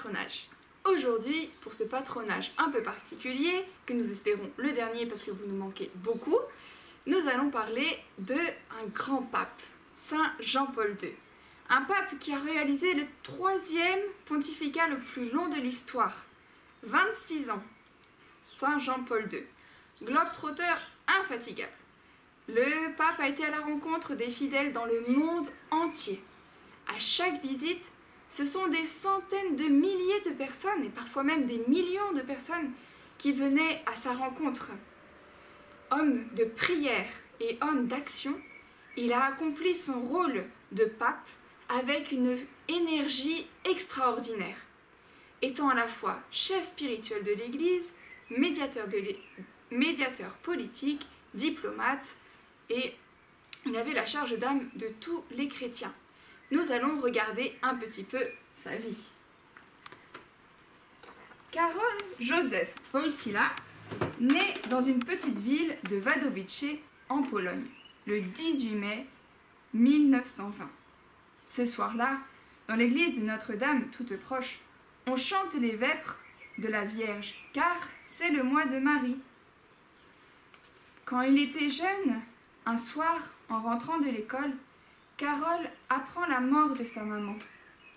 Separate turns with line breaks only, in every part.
patronage. Aujourd'hui, pour ce patronage un peu particulier, que nous espérons le dernier parce que vous nous manquez beaucoup, nous allons parler d'un grand pape, Saint Jean-Paul II. Un pape qui a réalisé le 3e pontificat le plus long de l'histoire, 26 ans. Saint Jean-Paul II, globe-trotteur infatigable. Le pape a été à la rencontre des fidèles dans le monde entier. À chaque visite, ce sont des centaines de milliers de personnes, et parfois même des millions de personnes, qui venaient à sa rencontre. Homme de prière et homme d'action, il a accompli son rôle de pape avec une énergie extraordinaire. Étant à la fois chef spirituel de l'Église, médiateur politique, diplomate, et il avait la charge d'âme de tous les chrétiens. Nous allons regarder un petit peu sa vie. Karol Józef Wojtyła naît dans une petite ville de Wadowice en Pologne, le 18 mai 1920. Ce soir-là, dans l'église de Notre-Dame toute proche, on chante les vêpres de la Vierge, car c'est le mois de Marie. Quand il était jeune, un soir, en rentrant de l'école, Karol apprend la mort de sa maman.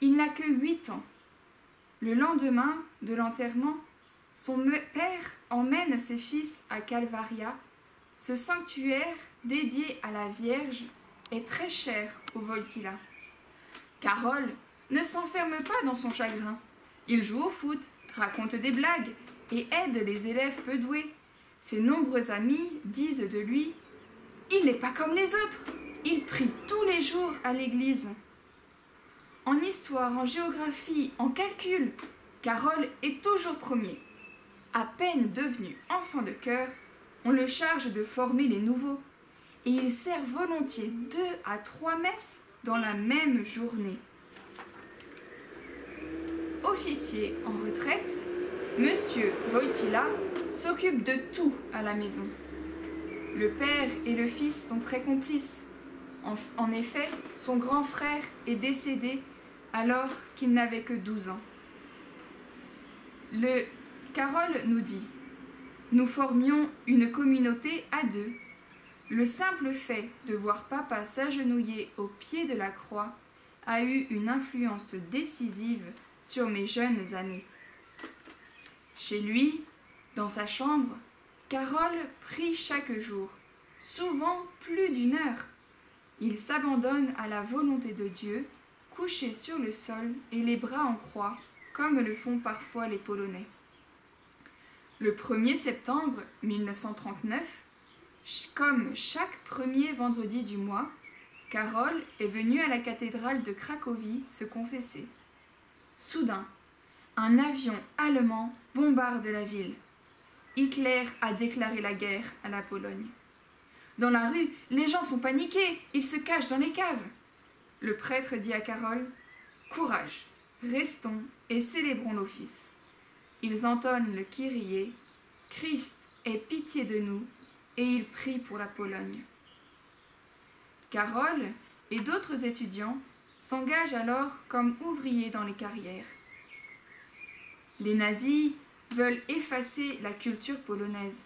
Il n'a que 8 ans. Le lendemain de l'enterrement, son père emmène ses fils à Calvaria. Ce sanctuaire dédié à la Vierge est très cher au Wojtyła. Karol ne s'enferme pas dans son chagrin. Il joue au foot, raconte des blagues et aide les élèves peu doués. Ses nombreux amis disent de lui « Il n'est pas comme les autres, il prie tous les jours à l'église. » En histoire, en géographie, en calcul, Karol est toujours premier. À peine devenu enfant de chœur, on le charge de former les nouveaux et il sert volontiers 2 à 3 messes dans la même journée. Officier en retraite, Monsieur Wojtyła s'occupe de tout à la maison. Le père et le fils sont très complices. En effet, son grand frère est décédé alors qu'il n'avait que 12 ans. Karol nous dit « Nous formions une communauté à 2. Le simple fait de voir papa s'agenouiller au pied de la croix a eu une influence décisive sur mes jeunes années. » Chez lui, dans sa chambre, Karol prie chaque jour, souvent plus d'1 heure. Il s'abandonne à la volonté de Dieu, couché sur le sol et les bras en croix, comme le font parfois les Polonais. Le 1er septembre 1939, comme chaque premier vendredi du mois, Karol est venu à la cathédrale de Cracovie se confesser. Soudain, un avion allemand bombarde la ville. Hitler a déclaré la guerre à la Pologne. Dans la rue, les gens sont paniqués, ils se cachent dans les caves. Le prêtre dit à Karol « Courage, restons et célébrons l'office. » Ils entonnent le Kyrie, « Christ, aie pitié de nous » et ils prient pour la Pologne. Karol et d'autres étudiants s'engagent alors comme ouvriers dans les carrières. Les nazis veulent effacer la culture polonaise,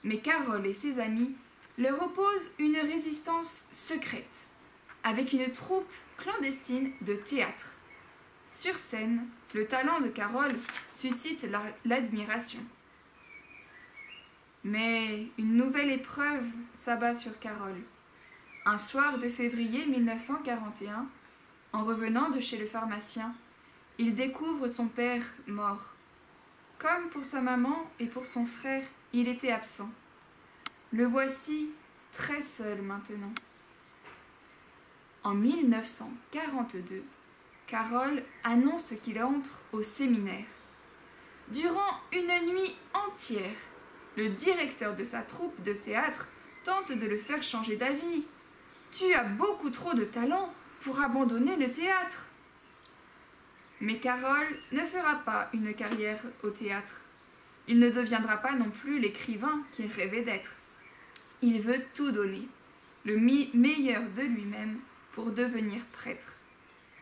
mais Karol et ses amis leur opposent une résistance secrète, avec une troupe clandestine de théâtre. Sur scène, le talent de Karol suscite l'admiration. Mais une nouvelle épreuve s'abat sur Karol. Un soir de février 1941, en revenant de chez le pharmacien, il découvre son père mort. Comme pour sa maman et pour son frère, il était absent. Le voici très seul maintenant. En 1942, Karol annonce qu'il entre au séminaire. Durant une nuit entière, le directeur de sa troupe de théâtre tente de le faire changer d'avis. « Tu as beaucoup trop de talent pour abandonner le théâtre. » Mais Karol ne fera pas une carrière au théâtre. Il ne deviendra pas non plus l'écrivain qu'il rêvait d'être. Il veut tout donner, le meilleur de lui-même, pour devenir prêtre.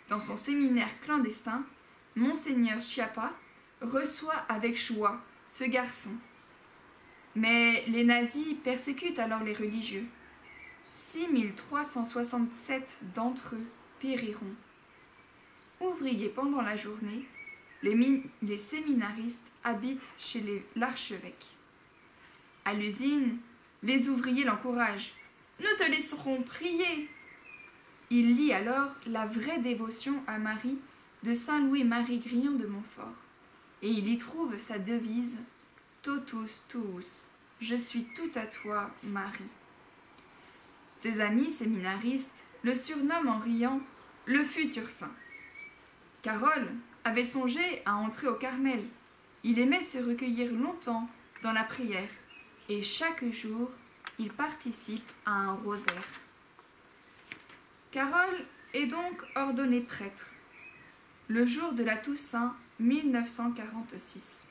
Dans son séminaire clandestin, Monseigneur Schiappa reçoit avec joie ce garçon. Mais les nazis persécutent alors les religieux. 6367 d'entre eux périront. Ouvriers pendant la journée, les séminaristes habitent chez l'archevêque. À l'usine, les ouvriers l'encouragent. « Nous te laisserons prier !» Il lit alors la vraie dévotion à Marie de saint Louis-Marie Grillon de Montfort. Et il y trouve sa devise « Totus tuus », je suis tout à toi, Marie. Ses amis séminaristes le surnomment en riant « le futur saint ». Carole avait songé à entrer au Carmel. Il aimait se recueillir longtemps dans la prière et chaque jour, il participe à un rosaire. Carole est donc ordonné prêtre le jour de la Toussaint 1946.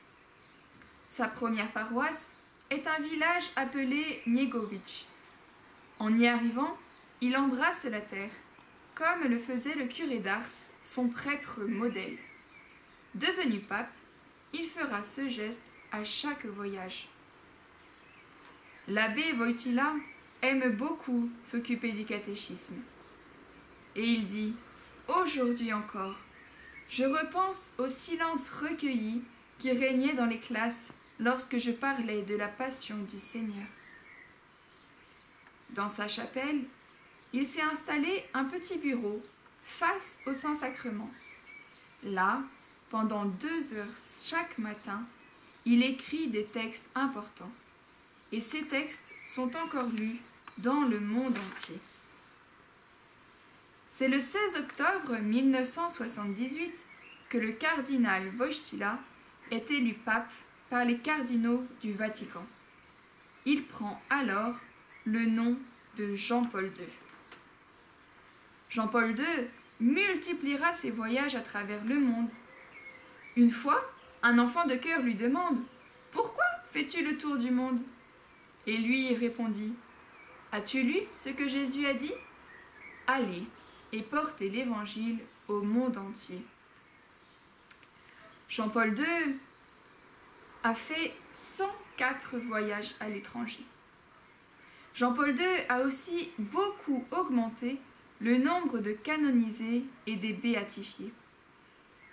Sa première paroisse est un village appelé Niegowice. En y arrivant, il embrasse la terre, comme le faisait le curé d'Ars, son prêtre modèle. Devenu pape, il fera ce geste à chaque voyage. L'abbé Wojtyła aime beaucoup s'occuper du catéchisme. Et il dit « Aujourd'hui encore, je repense au silence recueilli qui régnait dans les classes lorsque je parlais de la passion du Seigneur. » Dans sa chapelle, il s'est installé un petit bureau face au Saint-Sacrement. Là, pendant 2 heures chaque matin, il écrit des textes importants. Et ces textes sont encore lus dans le monde entier. C'est le 16 octobre 1978 que le cardinal Wojtyła est élu pape par les cardinaux du Vatican. Il prend alors le nom de Jean-Paul II. Jean-Paul II multipliera ses voyages à travers le monde. Une fois, un enfant de cœur lui demande « Pourquoi fais-tu le tour du monde ?» Et lui répondit « As-tu lu ce que Jésus a dit ? Allez et portez l'Évangile au monde entier. » Jean-Paul II a fait 104 voyages à l'étranger. Jean-Paul II a aussi beaucoup augmenté le nombre de canonisés et des béatifiés.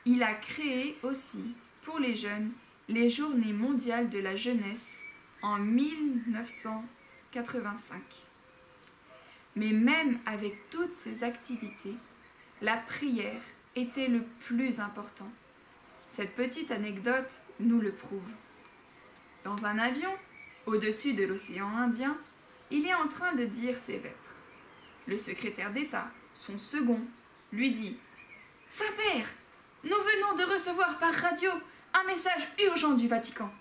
Il a créé aussi, pour les jeunes, les Journées mondiales de la jeunesse en 1985. Mais même avec toutes ces activités, la prière était le plus important. Cette petite anecdote nous le prouve. Dans un avion, au-dessus de l'océan Indien, il est en train de dire ses vêpres. Le secrétaire d'État, son second, lui dit « Saint-Père, nous venons de recevoir par radio un message urgent du Vatican. »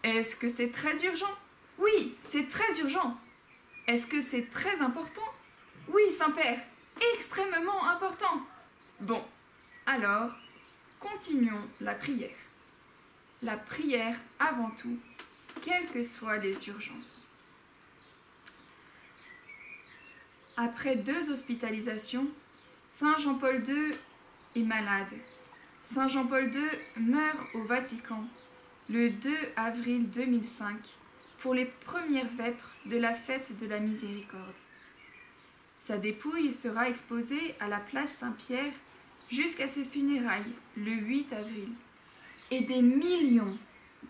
« Est-ce que c'est très urgent ? » ?»« Oui, c'est très urgent. » »« Est-ce que c'est très important ? » ?»« Oui, Saint-Père, extrêmement important. » Bon, alors, continuons la prière. La prière avant tout, quelles que soient les urgences. Après 2 hospitalisations, Saint Jean-Paul II est malade. Saint Jean-Paul II meurt au Vatican le 2 avril 2005 pour les premières vêpres de la fête de la Miséricorde. Sa dépouille sera exposée à la place Saint-Pierre jusqu'à ses funérailles le 8 avril. Et des millions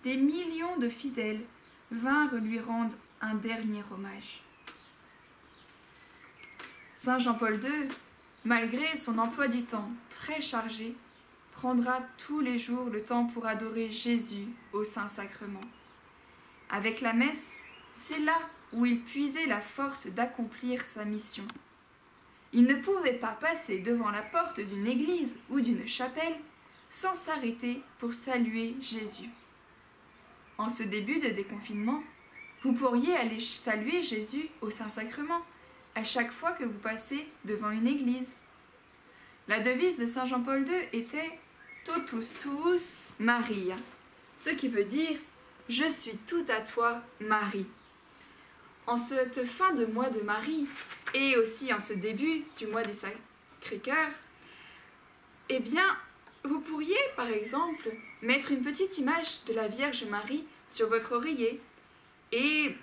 de fidèles vinrent lui rendre un dernier hommage. Saint Jean-Paul II, malgré son emploi du temps très chargé, prendra tous les jours le temps pour adorer Jésus au Saint-Sacrement. Avec la messe, c'est là où il puisait la force d'accomplir sa mission. Il ne pouvait pas passer devant la porte d'une église ou d'une chapelle sans s'arrêter pour saluer Jésus. En ce début de déconfinement, vous pourriez aller saluer Jésus au Saint-Sacrement à chaque fois que vous passez devant une église. La devise de Saint Jean-Paul II était « Totus tuus Maria », ce qui veut dire « Je suis tout à toi, Marie ». En cette fin de mois de Marie, et aussi en ce début du mois du Sacré-Cœur, eh bien, Vous pourriez, par exemple, mettre une petite image de la Vierge Marie sur votre oreiller et,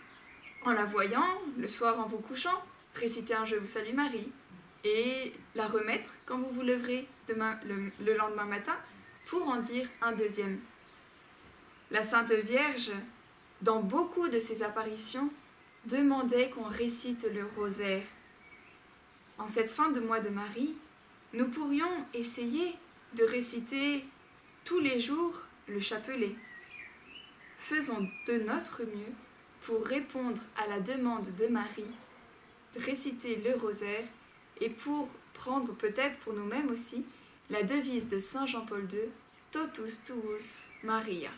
en la voyant, le soir en vous couchant, réciter un Je vous salue Marie et la remettre quand vous vous leverez le lendemain matin pour en dire un deuxième. La Sainte Vierge, dans beaucoup de ses apparitions, demandait qu'on récite le rosaire. En cette fin de mois de Marie, nous pourrions essayer de réciter tous les jours le chapelet. Faisons de notre mieux pour répondre à la demande de Marie, de réciter le rosaire et pour prendre peut-être pour nous-mêmes aussi la devise de Saint Jean-Paul II, Totus tuus Maria.